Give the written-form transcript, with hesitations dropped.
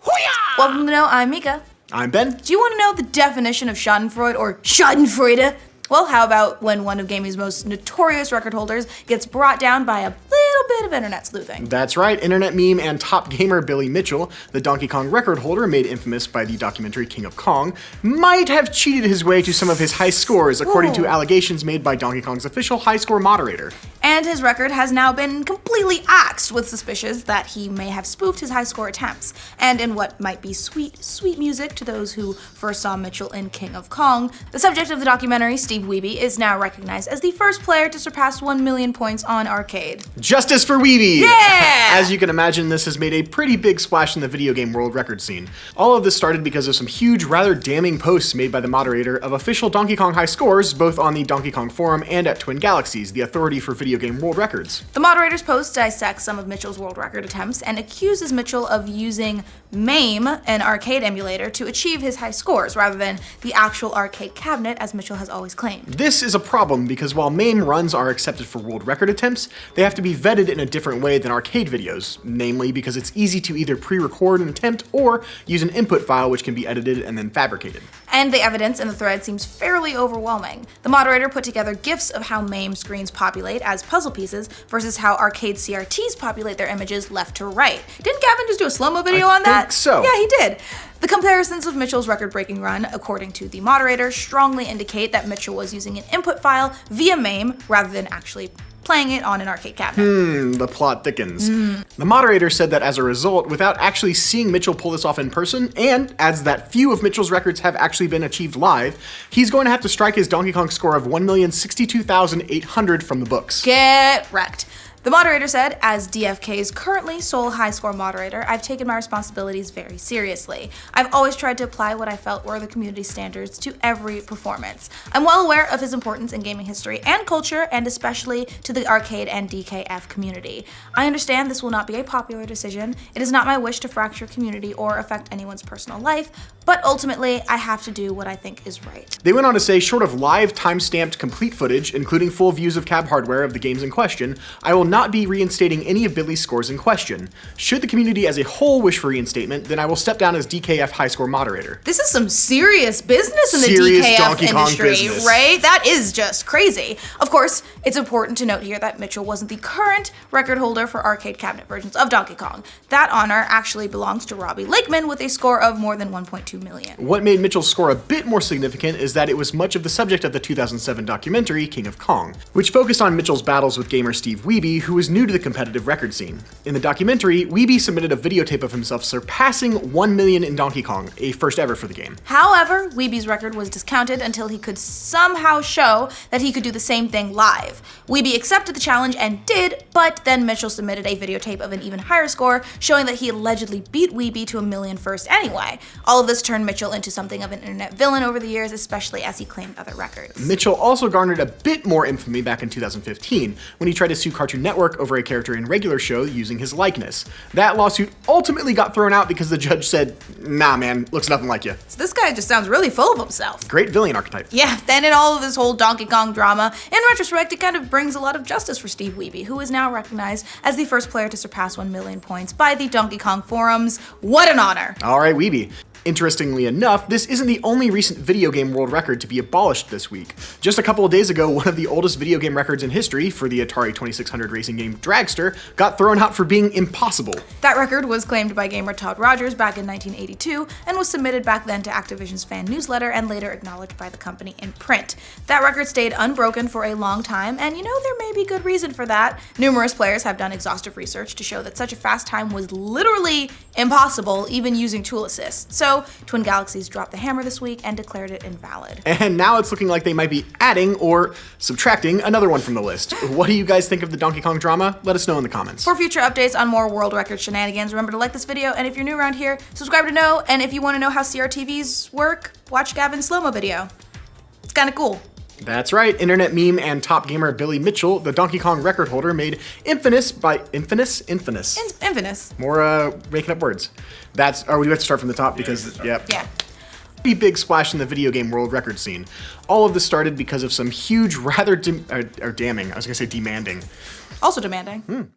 Welcome to Know, I'm Mica. I'm Ben. Do you want to know the definition of schadenfreude or schadenfreude? Well, how about when one of gaming's most notorious record holders gets brought down by a little bit of internet sleuthing? That's right, internet meme and top gamer Billy Mitchell, the Donkey Kong record holder made infamous by the documentary King of Kong, might have cheated his way to some of his high scores, according to allegations made by Donkey Kong's official high score moderator. And his record has now been completely axed, with suspicions that he may have spoofed his high score attempts. And in what might be sweet, sweet music to those who first saw Mitchell in King of Kong, the subject of the documentary, Steve Wiebe, is now recognized as the first player to surpass 1 million points on arcade. Justice for Wiebe! Yeah! As you can imagine, this has made a pretty big splash in the video game world record scene. All of this started because of some huge, rather damning posts made by the moderator of official Donkey Kong high scores, both on the Donkey Kong forum and at Twin Galaxies, the authority for video game world records. The moderator's post dissects some of Mitchell's world record attempts and accuses Mitchell of using MAME, an arcade emulator, to achieve his high scores, rather than the actual arcade cabinet, as Mitchell has always claimed. This is a problem because while MAME runs are accepted for world record attempts, they have to be vetted in a different way than arcade videos, namely because it's easy to either pre-record an attempt or use an input file which can be edited and then fabricated. And the evidence in the thread seems fairly overwhelming. The moderator put together GIFs of how MAME screens populate as puzzle pieces versus how arcade CRTs populate their images left to right. Didn't Gavin just do a slow-mo video on that? I think so. Yeah, he did. The comparisons of Mitchell's record-breaking run, according to the moderator, strongly indicate that Mitchell was using an input file via MAME rather than actually playing it on an arcade cabinet. The plot thickens. The moderator said that as a result, without actually seeing Mitchell pull this off in person, and adds that few of Mitchell's records have actually been achieved live, he's going to have to strike his Donkey Kong score of 1,062,800 from the books. Get wrecked. The moderator said, as DFK's currently sole high score moderator, I've taken my responsibilities very seriously. I've always tried to apply what I felt were the community standards to every performance. I'm well aware of his importance in gaming history and culture, and especially to the arcade and DKF community. I understand this will not be a popular decision. It is not my wish to fracture community or affect anyone's personal life, but ultimately, I have to do what I think is right. They went on to say, short of live time-stamped complete footage, including full views of cab hardware of the games in question, I will not be reinstating any of Billy's scores in question. Should the community as a whole wish for reinstatement, then I will step down as DKF high score moderator. This is some serious business in the DKF Donkey Kong industry, business. Right? That is just crazy. Of course, it's important to note here that Mitchell wasn't the current record holder for arcade cabinet versions of Donkey Kong. That honor actually belongs to Robbie Lakeman with a score of more than 1.2 million. What made Mitchell's score a bit more significant is that it was much of the subject of the 2007 documentary King of Kong, which focused on Mitchell's battles with gamer Steve Wiebe, who was new to the competitive record scene. In the documentary, Wiebe submitted a videotape of himself surpassing 1 million in Donkey Kong, a first ever for the game. However, Wiebe's record was discounted until he could somehow show that he could do the same thing live. Wiebe accepted the challenge and did, but then Mitchell submitted a videotape of an even higher score, showing that he allegedly beat Wiebe to 1 million first anyway. All of this turned Mitchell into something of an internet villain over the years, especially as he claimed other records. Mitchell also garnered a bit more infamy back in 2015, when he tried to sue Cartoon Network over a character in Regular Show using his likeness. That lawsuit ultimately got thrown out because the judge said, nah man, looks nothing like you. So this guy just sounds really full of himself. Great villain archetype. Yeah, then in all of this whole Donkey Kong drama, in retrospect, it kind of brings a lot of justice for Steve Wiebe, who is now recognized as the first player to surpass 1 million points by the Donkey Kong forums. What an honor. All right, Wiebe. Interestingly enough, this isn't the only recent video game world record to be abolished this week. Just a couple of days ago, one of the oldest video game records in history for the Atari 2600 racing game Dragster got thrown out for being impossible. That record was claimed by gamer Todd Rogers back in 1982 and was submitted back then to Activision's fan newsletter and later acknowledged by the company in print. That record stayed unbroken for a long time, and you know, there may be good reason for that. Numerous players have done exhaustive research to show that such a fast time was literally impossible, even using tool assist. So Twin Galaxies dropped the hammer this week and declared it invalid. And now it's looking like they might be adding or subtracting another one from the list. What do you guys think of the Donkey Kong drama? Let us know in the comments. For future updates on more world record shenanigans, remember to like this video, and if you're new around here, subscribe to know, and if you want to know how CRTVs work, watch Gavin's slow-mo video. It's kind of cool. That's right, internet meme and top gamer Billy Mitchell, the Donkey Kong record holder, made infamous. More making up words. We have to start from the top because, Yeah. Pretty big splash in the video game world record scene. All of this started because of some huge, rather damning, I was gonna say demanding. Also demanding.